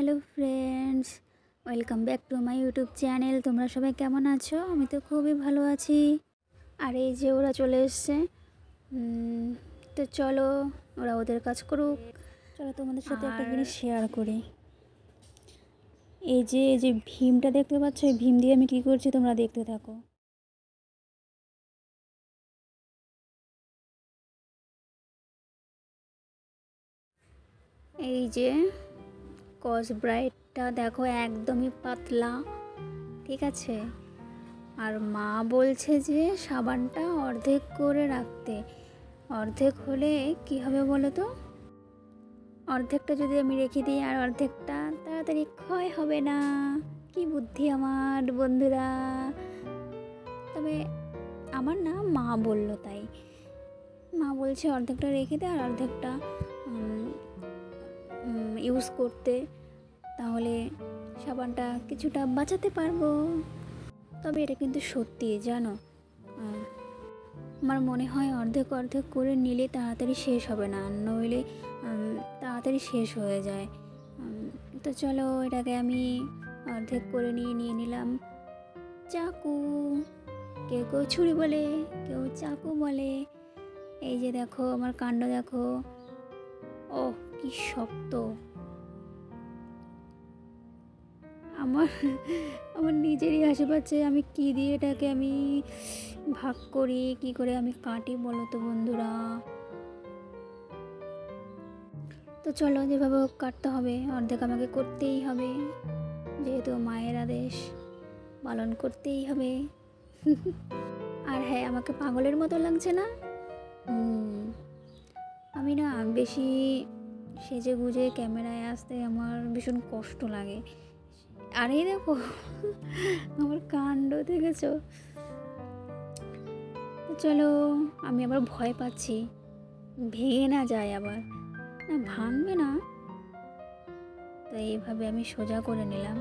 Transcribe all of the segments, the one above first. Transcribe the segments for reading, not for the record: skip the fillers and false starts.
Hello friends, welcome back to my YouTube channel. তোমরা সবাই কেমন আছো? আমি তো খুবই ভালো আছি। আর এই যে ওরা চলে এসছে, তো চলো ওরা ওদের কাজ করুক। চলো তোমাদের সাথে একটা জিনিস শেয়ার করি। এই যে ভীমটা দেখতে পাচ্ছ, এই ভীম দিয়ে আমি কী করছি তোমরা দেখতে থাকো। এই যে কস ব্রাইটটা দেখো, একদমই পাতলা, ঠিক আছে। আর মা বলছে যে সাবানটা অর্ধেক করে রাখতে। অর্ধেক হলে কি হবে বলো তো? অর্ধেকটা যদি আমি রেখে দিই আর অর্ধেকটা তাড়াতাড়ি ক্ষয় হবে না। কি বুদ্ধি আমার বন্ধুরা! তবে আমার না, মা বলল তাই। মা বলছে অর্ধেকটা রেখে দে আর অর্ধেকটা ইউজ করতে, তাহলে সাবানটা কিছুটা বাঁচাতে পারবো। তবে এটা কিন্তু সত্যি, জানো, আমার মনে হয় অর্ধেক অর্ধেক করে নিলে তাড়াতাড়ি শেষ হবে না, নইলে তাড়াতাড়ি শেষ হয়ে যায়। তো চলো এটাকে আমি অর্ধেক করে নিয়ে নিলাম চাকু। কেউ কেউ ছুরি বলে, কেউ চাকু বলে। এই যে দেখো আমার কাণ্ড দেখো, ও কি শক্ত! আমার আমার নিজেরই হাসি পাচ্ছে। আমি কি দিয়ে এটাকে আমি ভাগ করি, কি করে আমি কাটি বলো তো বন্ধুরা। তো চলো, যেভাবে কাটতে হবে অর্ধেক আমাকে করতেই হবে, যেহেতু মায়ের আদেশ পালন করতেই হবে। আর হ্যাঁ, আমাকে পাগলের মতো লাগছে না? আমি না বেশি সেজে গুজে ক্যামেরায় আসতে আমার ভীষণ কষ্ট লাগে। আর এই দেখো আমার কাণ্ড দেখেছো? চলো, আমি আবার ভয় পাচ্ছি ভেঙে না যায় আবার। না, ভাঙবে না। তো এইভাবে আমি সোজা করে নিলাম।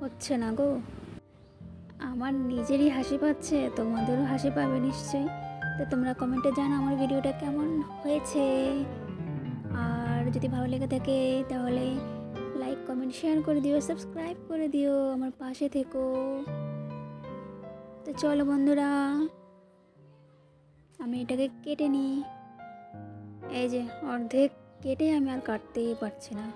হচ্ছে না গো। আমার নিজেরই হাসি পাচ্ছে, তোমাদেরও হাসি পাবে নিশ্চয়ই। তো তোমরা কমেন্টে জানাও আমার ভিডিওটা কেমন হয়েছে। আর যদি ভালো লেগে থাকে তাহলে লাইক কমেন্ট শেয়ার করে দিও, সাবস্ক্রাইব করে দিও, আমার পাশে থেকো। তো চলো বন্ধুরা, আমি এটাকে কেটে নিই। এই যে অর্ধেক কেটে আমি আর কাটতেই পারছি না।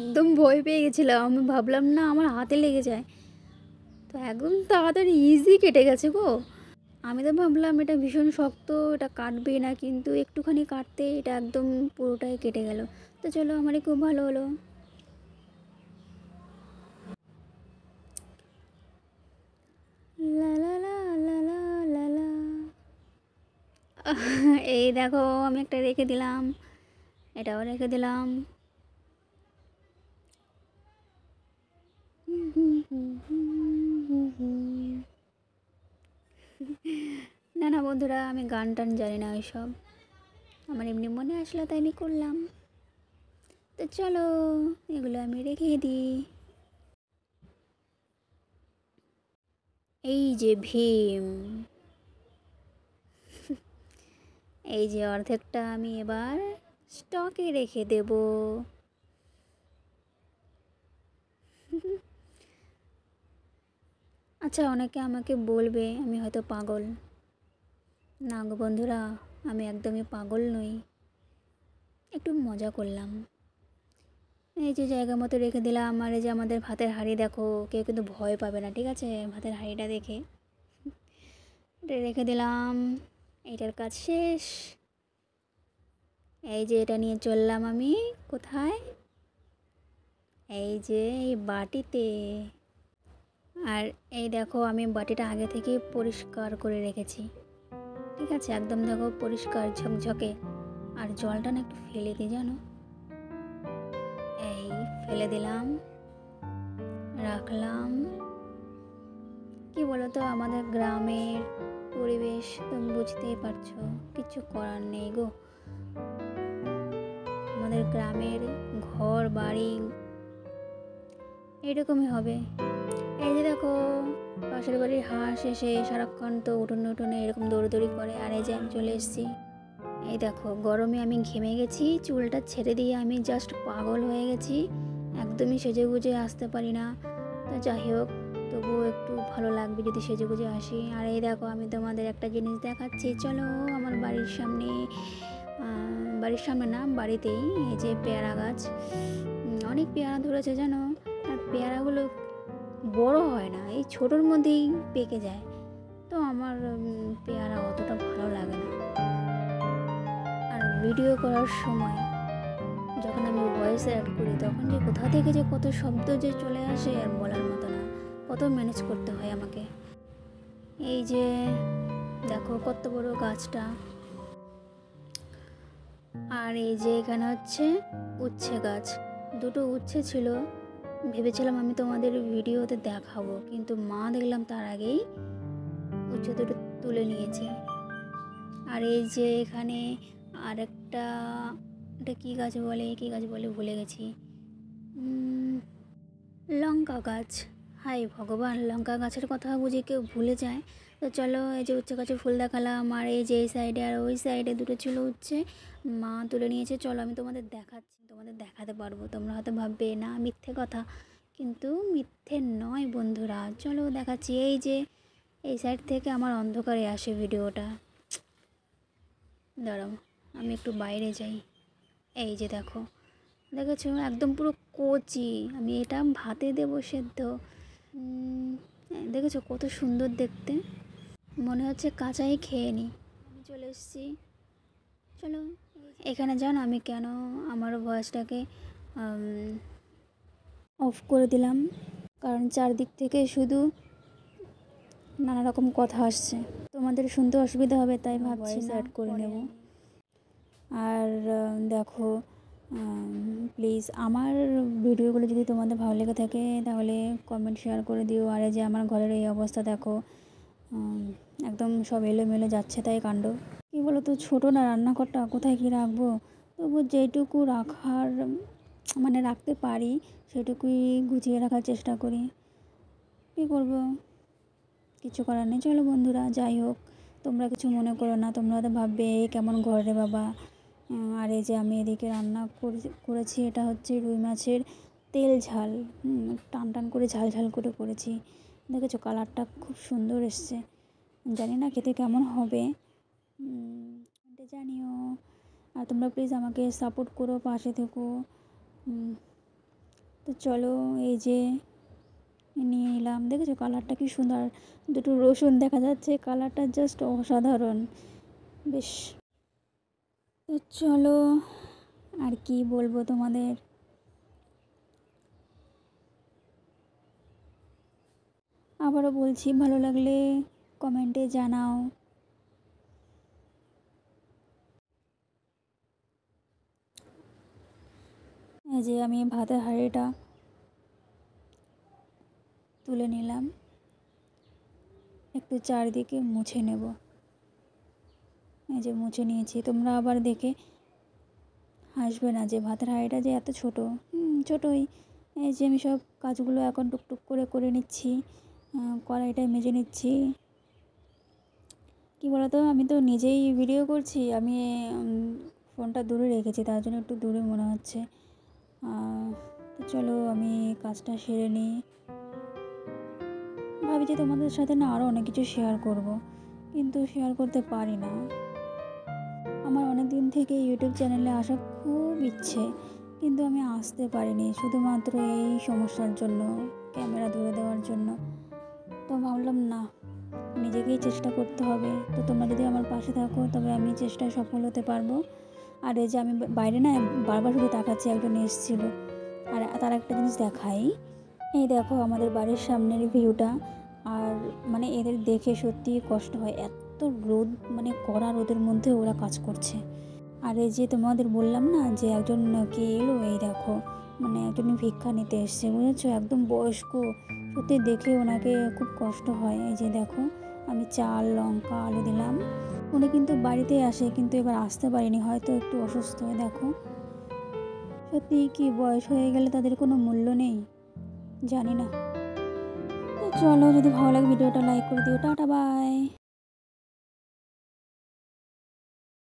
একদম ভয় পেয়ে গেছিলাম, আমি ভাবলাম না আমার হাতে লেগে যায়। তো একদম তাড়াতাড়ি ইজি কেটে গেছে গো। আমি তো ভাবলাম এটা ভীষণ শক্ত, এটা কাটবে না, কিন্তু একটুখানি কাটতে এটা একদম পুরোটাই কেটে গেল। তো চলো, আমারই খুব ভালো হলো। লা লা লা লা লা লা লা। এই দেখো আমি একটা রেখে দিলাম, এটাও রেখে দিলাম। না না বন্ধুরা, আমি গান টান জানি না ওইসব, আমার এমনি মনে আসলো তাই আমি করলাম। তো চলো এগুলো আমি রেখে দিই। এই যে ভীম, এই যে অর্ধেকটা আমি এবার স্টকে রেখে দেব। আচ্ছা, অনেকে আমাকে বলবে আমি হয়তো পাগল। না গো বন্ধুরা, আমি একদমই পাগল নই, একটু মজা করলাম। এই যে জায়গা মতো রেখে দিলাম। আর এই যে আমাদের ভাতের হাঁড়ি দেখো, কেউ কিন্তু ভয় পাবে না, ঠিক আছে? ভাতের হাঁড়িটা দেখে এটা রেখে দিলাম। এটার কাজ শেষ। এই যে এটা নিয়ে চললাম আমি কোথায়? এই যে এই বাটিতে। আর এই দেখো আমি বাটিটা আগে থেকে পরিষ্কার করে রেখেছি, ঠিক আছে? একদম দেখো পরিষ্কার ঝকঝকে। আর জলটা না একটু ফেলে দিই, জানো, এই ফেলে দিলাম, রাখলাম। কি বলতো, আমাদের গ্রামের পরিবেশ তুমি বুঝতেই পারছো, কিছু করার নেই গো। আমাদের গ্রামের ঘর বাড়ি এরকমই হবে। এই যে দেখো পাশের বাড়ির হাঁস এসে সারাক্ষণ তো উঠোনে উঠোনে এরকম দৌড়দৌড়ি করে, আর এই যে আমি চলে এসেছি। এই দেখো গরমে আমি ঘেমে গেছি, চুলটা ছেড়ে দিয়ে আমি জাস্ট পাগল হয়ে গেছি, একদমই সেজে গুজে আসতে পারি না। তো যাই হোক, তবুও একটু ভালো লাগবে যদি সেজে গুজে আসি। আর এই দেখো আমি তোমাদের একটা জিনিস দেখাচ্ছি, চলো আমার বাড়ির সামনে, বাড়ির সামনে না বাড়িতেই এই যে পেয়ারা গাছ, অনেক পেয়ারা ধরেছে জানো। আর পেয়ারাগুলো বড় হয় না, এই ছোটোর মধ্যেই পেকে যায়। তো আমার পেয়ারা অতটা ভালো লাগে না। আর ভিডিও করার সময় যখন আমি ভয়েস অ্যাড করি তখন যে কোথা থেকে যে কত শব্দ যে চলে আসে আর বলার মতো না, কত ম্যানেজ করতে হয় আমাকে। এই যে দেখো কত বড় গাছটা। আর এই যে এখানে হচ্ছে উচ্ছে গাছ, দুটো উচ্ছে ছিল, ভেবেছিলাম আমি তোমাদের ভিডিওতে দেখাবো, কিন্তু মা দেখলাম তার আগেই উচ্ছে দুটো তুলে নিয়েছে। আর এই যে এখানে আরেকটা, এটা কী গাছ বলে ভুলে গেছি, লঙ্কা গাছ। হাই ভগবান, লঙ্কা গাছের কথা বুঝি কেউ ভুলে যায়। তো চলো, এই যে উচ্ছে গাছে ফুল দেখালাম, আর এই যে এই সাইডে আর ওই সাইডে দুটো ছিল উচ্ছে, মা তুলে নিয়েছে। চলো আমি তোমাদের দেখাচ্ছি, তোমাদের দেখাতে পারবো। তোমরা হয়তো ভাববে না মিথ্যে কথা, কিন্তু মিথ্যে নয় বন্ধুরা, চলো দেখাচ্ছি। এই যে এই সাইড থেকে আমার অন্ধকারে আসে ভিডিওটা, দাঁড়াও আমি একটু বাইরে যাই। এই যে দেখো, দেখেছো একদম পুরো কচি, আমি এটা ভাতে দেবো সেদ্ধ। দেখেছো কত সুন্দর দেখতে, মনে হচ্ছে কাঁচাই খেয়ে নিই। আমি চলে এসেছি, চলো এখানে জানো আমি কেন আমার ভয়েসটাকে অফ করে দিলাম, কারণ চারদিক থেকে শুধু নানা রকম কথা আসছে, তোমাদের শুনতে অসুবিধা হবে, তাই ভাবছি অ্যাড করে নেব। আর দেখো প্লিজ আমার ভিডিওগুলো যদি তোমাদের ভালো লেগে থাকে তাহলে কমেন্ট শেয়ার করে দিও। আর এই যে আমার ঘরের এই অবস্থা দেখো, একদম সব এলোমেলো যাচ্ছে তাই কাণ্ড। কী বলো তো, ছোটো না রান্নাঘরটা, কোথায় কী রাখবো, তবু যেটুকু রাখার মানে রাখতে পারি সেটুকুই গুছিয়ে রাখার চেষ্টা করি। কী করবো, কিছু করার নেই। চলো বন্ধুরা, যাই হোক, তোমরা কিছু মনে করো না, তোমরা তো ভাববে কেমন ঘর রে বাবা। আর এই যে আমি এদিকে রান্না করেছি, এটা হচ্ছে রুই মাছের তেল ঝাল, টান টান করে ঝাল ঝাল করে করেছি। দেখেছো কালারটা খুব সুন্দর এসছে, জানি না খেতে কেমন হবে, জানিও। আর তোমরা প্লিজ আমাকে সাপোর্ট করো, পাশে থেকো। তো চলো এই যে নিয়ে নিলাম, দেখেছো কালারটা কি সুন্দর, দুটো রসুন দেখা যাচ্ছে, কালারটা জাস্ট অসাধারণ বেশ। তো চলো আর কি বলবো তোমাদের, আবারও বলছি ভালো লাগলে কমেন্টে জানাও। এই যে আমি ভাতের হাঁড়িটা তুলে নিলাম, একটু চারিদিকে মুছে নেব। এই যে মুছে নিয়েছি, তোমরা আবার দেখে হাসবে না যে ভাতের হাঁড়িটা যে এত ছোটো, ছোটোই। এই যে আমি সব কাজগুলো এখন টুকটুক করে করে নিচ্ছি, কড়াইটা মেজে নিচ্ছি। কী বলতো, আমি তো নিজেই ভিডিও করছি, আমি ফোনটা দূরে রেখেছি, তার জন্য একটু দূরে মনে হচ্ছে। তো চলো আমি কাজটা সেরে নিই। ভাবি যে তোমাদের সাথে না আরও অনেক কিছু শেয়ার করব, কিন্তু শেয়ার করতে পারি না। আমার অনেক দিন থেকে ইউটিউব চ্যানেলে আসার খুব ইচ্ছে, কিন্তু আমি আসতে পারিনি শুধুমাত্র এই সমস্যার জন্য, ক্যামেরা ধরে দেওয়ার জন্য। তো ভাবলাম না, নিজেকেই চেষ্টা করতে হবে। তো তোমরা যদি আমার পাশে থাকো তবে আমি চেষ্টায় সফল হতে পারবো। আর এই যে আমি বাইরে না বারবার শুধু তাকাচ্ছি, একজন এসেছিল। আর তার একটা জিনিস দেখাই, এই দেখো আমাদের বাড়ির সামনের ভিউটা। আর মানে এদের দেখে সত্যি কষ্ট হয়, এত রোদ, মানে কড়া রোদের মধ্যে ওরা কাজ করছে। আর এই যে তোমাদের বললাম না যে একজন কে এলো, এই দেখো মানে একজন ভিক্ষা নিতে এসছে, বুঝেছো, একদম বয়স্ক, সত্যি দেখে ওনাকে খুব কষ্ট হয়। এই যে দেখো আমি চাল লঙ্কা আলু দিলাম, উনি কিন্তু বাড়িতেই আসে, কিন্তু এবার আসতে পারিনি, হয়তো একটু অসুস্থ। দেখো সত্যি কি বয়স হয়ে গেলে তাদের কোনো মূল্য নেই। জানি না। তো চলো, যদি ভালো লাগে ভিডিওটা লাইক করে দিও। Tata, by.